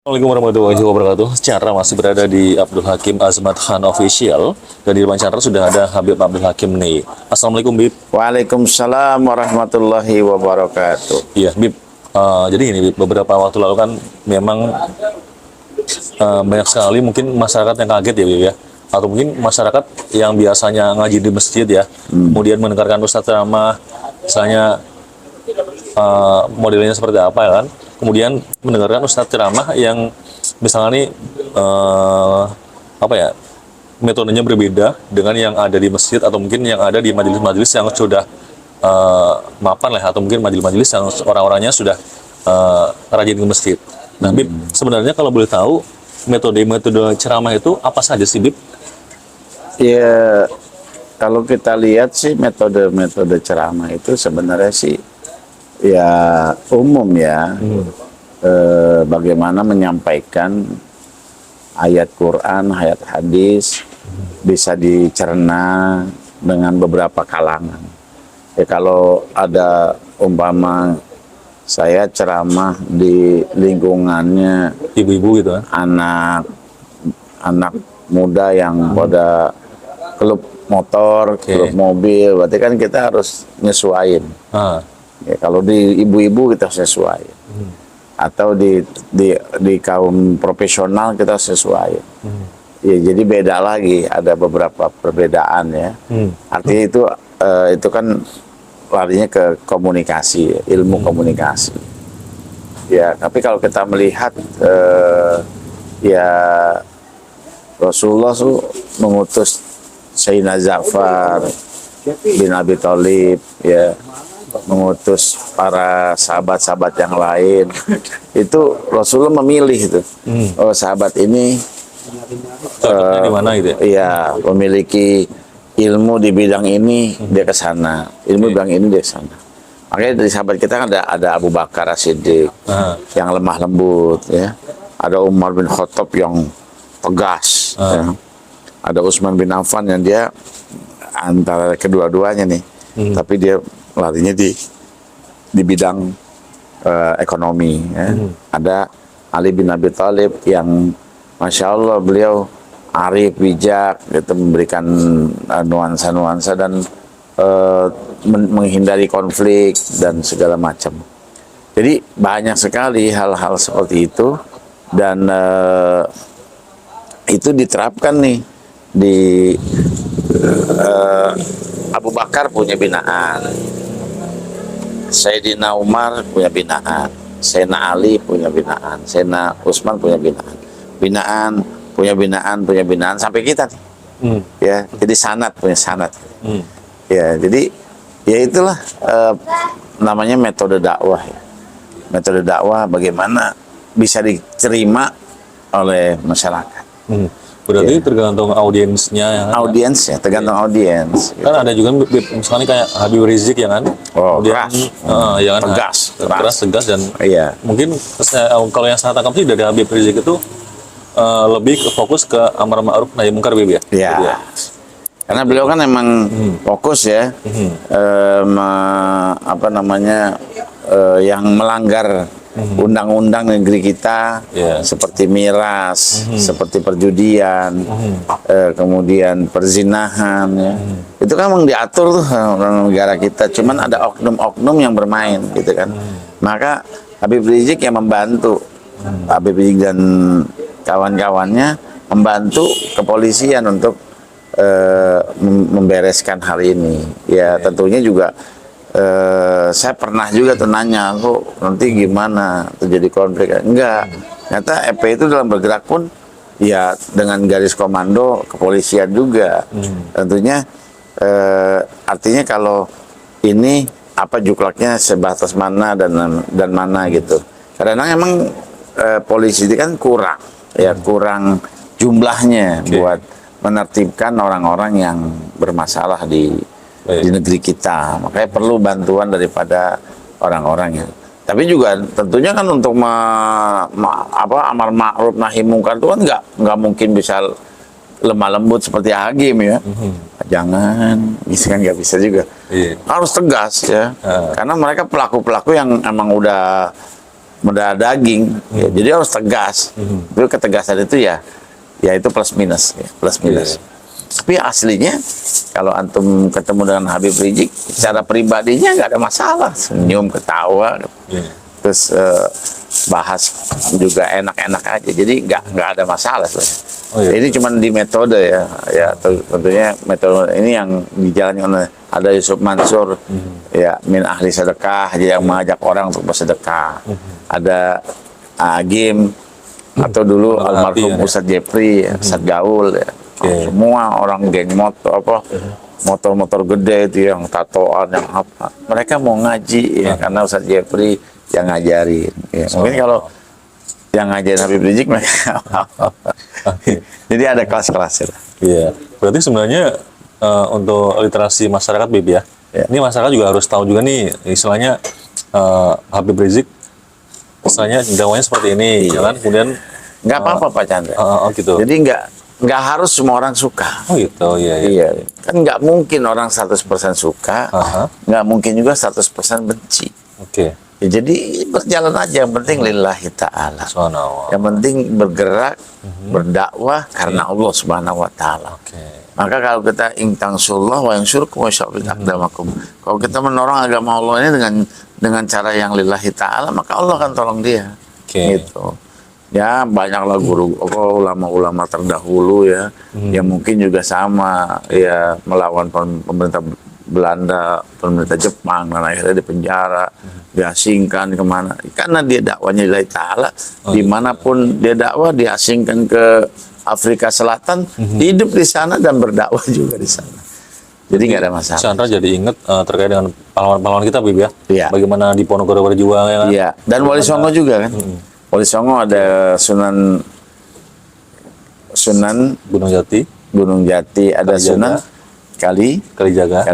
Assalamualaikum warahmatullahi wabarakatuh. Cara masih berada di Abdul Hakim Azmat Khan Official, dan di depan cara sudah ada Habib Abdul Hakim nih. Assalamualaikum Bib. Waalaikumsalam warahmatullahi wabarakatuh. Iya Bib. Jadi ini Bib, beberapa waktu lalu kan memang banyak sekali mungkin masyarakat yang kaget ya Bib ya, atau mungkin masyarakat yang biasanya ngaji di masjid ya, kemudian mendengarkan ustadz ceramah, misalnya modelnya seperti apa ya kan, kemudian mendengarkan ustadz ceramah yang misalnya nih apa ya, metodenya berbeda dengan yang ada di masjid atau mungkin yang ada di majelis-majelis yang sudah mapan lah, atau mungkin majelis-majelis yang orang-orangnya sudah rajin ke masjid. Nah Bib, sebenarnya kalau boleh tahu metode-metode ceramah itu apa saja sih Bib? Ya, kalau kita lihat sih metode-metode ceramah itu sebenarnya sih ya umum ya. Bagaimana menyampaikan ayat Quran, ayat hadis bisa dicerna dengan beberapa kalangan. Ya kalau ada umpama saya ceramah di lingkungannya Ibu-ibu gitu kan? anak muda yang pada klub motor, klub mobil, berarti kan kita harus nyesuaiin. Ya, kalau di ibu-ibu kita harus nyesuaiin. Atau di kaum profesional kita harus nyesuaiin. Ya, jadi beda lagi, ada beberapa perbedaan ya. Artinya itu kan larinya ke komunikasi, ilmu komunikasi. Ya, tapi kalau kita melihat ya Rasulullah tuh mengutus Sayyidina Ja'far bin Abi Thalib, ya, mengutus para sahabat-sahabat yang lain. Itu Rasulullah memilih itu. Oh, sahabat ini di mana gitu ya? Iya, memiliki ilmu di bidang ini, dia ke sana. Ilmu di bidang ini dia ke sana. Makanya dari sahabat kita kan ada Abu Bakar As-Siddiq yang lemah lembut, ya. Ada Umar bin Khattab yang tegas, ya. Ada Utsman bin Affan yang dia antara kedua-duanya nih, tapi dia larinya di bidang ekonomi, ya. Ada Ali bin Abi Thalib yang Masya Allah beliau arif, bijak, gitu, memberikan nuansa-nuansa dan menghindari konflik dan segala macam. Jadi banyak sekali hal-hal seperti itu, dan itu diterapkan nih di Abu Bakar punya binaan, Sayyidina Umar punya binaan, Sayyidina Ali punya binaan, Sayyidina Utsman punya binaan, punya binaan sampai kita nih. Ya, jadi sanad punya sanad. Ya, jadi ya itulah namanya metode dakwah ya. Metode dakwah bagaimana bisa diterima oleh masyarakat. Berarti tergantung audiensnya ya kan? Audiensnya, tergantung audiens. Kan ada juga misalnya kayak Habib Rizik ya kan? Oh, Dia keras. Ya kan? Keras. Tegas, dan Iya. mungkin kalau yang saya tangkap sih dari Habib Rizik itu lebih fokus ke amar ma'ruf nahi munkar Bib ya? Iya. Gitu ya? Karena beliau kan emang fokus ya, apa namanya, yang melanggar undang-undang negeri kita, seperti miras, seperti perjudian, kemudian perzinahan, ya. Itu kan memang diatur tuh dalam negara kita. Cuman ada oknum-oknum yang bermain, gitu kan. Maka Habib Rizik yang membantu, Habib Rizik dan kawan-kawannya membantu kepolisian untuk membereskan hal ini. Ya, tentunya juga saya pernah juga tuh nanya, kok nanti gimana terjadi konflik? Enggak, ternyata EP itu dalam bergerak pun ya dengan garis komando kepolisian juga. Tentunya artinya kalau ini apa juklaknya sebatas mana dan mana gitu. Karena emang polisi itu kan kurang, ya, kurang jumlahnya buat menertibkan orang-orang yang bermasalah di negeri kita. Makanya perlu bantuan daripada orang-orangnya. Tapi juga tentunya kan untuk amar ma'ruf nahi munkar itu kan nggak mungkin bisa lemah lembut seperti hakim ya. Jangan, bisa kan nggak bisa juga. Harus tegas ya. Karena mereka pelaku-pelaku yang emang udah mendarah daging. Ya, jadi harus tegas. Itu ketegasan itu ya itu plus minus, ya, plus minus. Tapi aslinya kalau antum ketemu dengan Habib Rizik, secara pribadinya nggak ada masalah, senyum, ketawa, terus bahas juga enak-enak aja. Jadi nggak ada masalah sebenarnya. Ini cuma di metode ya tentunya metode ini yang dijalani oleh ada Yusuf Mansur, ya min ahli sedekah, jadi yang mengajak orang untuk bersedekah. Ada Agim atau dulu almarhum Ustadz Jepri, Ustadz Gaul, ya. Semua orang geng motor-motor gede itu yang tatoan, yang apa, mereka mau ngaji ya karena Ustadz Jepri yang ngajarin. Ya. Mungkin kalau yang ngajarin Habib Rizik mereka jadi ada kelas-kelasnya. Iya, berarti sebenarnya untuk literasi masyarakat, Bib ya. Ini masyarakat juga harus tahu juga nih, istilahnya Habib Rizik, istilahnya dakwahnya seperti ini, ya kan? Kemudian nggak apa-apa Pak Chandra. Gitu. Jadi nggak harus semua orang suka. Oh gitu, iya. Iya, kan nggak mungkin orang 100% suka, nggak mungkin juga 100% benci. Oke. Ya, jadi berjalan aja, yang penting lillahi ta'ala. Yang penting bergerak, berdakwah karena Allah Subhanahu wa Ta'ala. Maka kalau kita intangsullah wa yansurkum wa yushabbit aqdamakum. Kalau kita menolong agama Allah ini dengan cara yang lillahi ta'ala, maka Allah akan tolong dia. Gitu. Ya, banyaklah ulama-ulama terdahulu ya, yang mungkin juga sama ya melawan pemerintah Belanda, pemerintah Jepang, dan akhirnya dipenjara, diasingkan kemana? Karena dia dakwanya lillahi ta'ala, dimanapun dia dakwah, diasingkan ke Afrika Selatan, hidup di sana dan berdakwah juga di sana. Jadi nggak ada masalah. Chandra jadi ingat terkait dengan pahlawan-pahlawan kita, Bib ya. Bagaimana di Ponorogo berjuang ya kan? Iya. Dan Wali Songo juga kan. Wali Songo ada Sunan Gunung Jati, ada Sunan Kalijaga.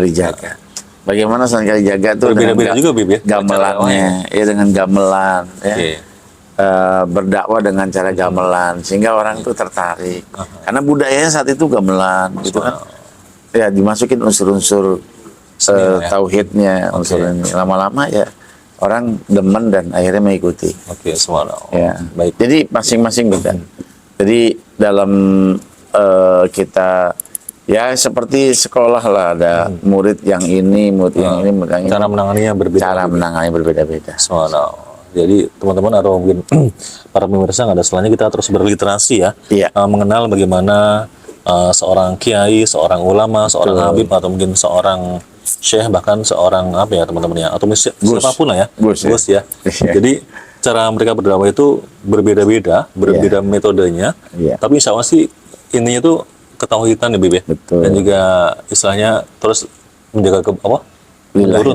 Bagaimana Sunan Kalijaga tuh berbeda-beda juga, Bib ya. Gamelannya, ya dengan gamelan, ya. Berdakwah dengan cara gamelan sehingga orang itu tertarik. Karena budayanya saat itu gamelan, gitu kan. Ya dimasukin unsur-unsur tauhidnya, unsur ini. Lama-lama ya orang demen dan akhirnya mengikuti. Ya. Baik. Jadi masing-masing beda. Jadi dalam kita ya seperti sekolah lah, ada murid yang ini, murid yang ini, murid yang ini. Cara menanganinya berbeda. Cara menanganinya berbeda-beda. Jadi teman-teman atau mungkin para pemirsa nggak ada salahnya kita terus berliterasi ya, mengenal bagaimana seorang kiai, seorang ulama, seorang habib atau mungkin seorang syekh, bahkan seorang apa ya teman-teman ya, atau siapapun lah ya, Gus ya. Jadi cara mereka berdakwah itu berbeda-beda metodenya, tapi insya Allah sih intinya tuh ketauhidan ya, Bib ya. Dan juga istilahnya terus menjaga menurut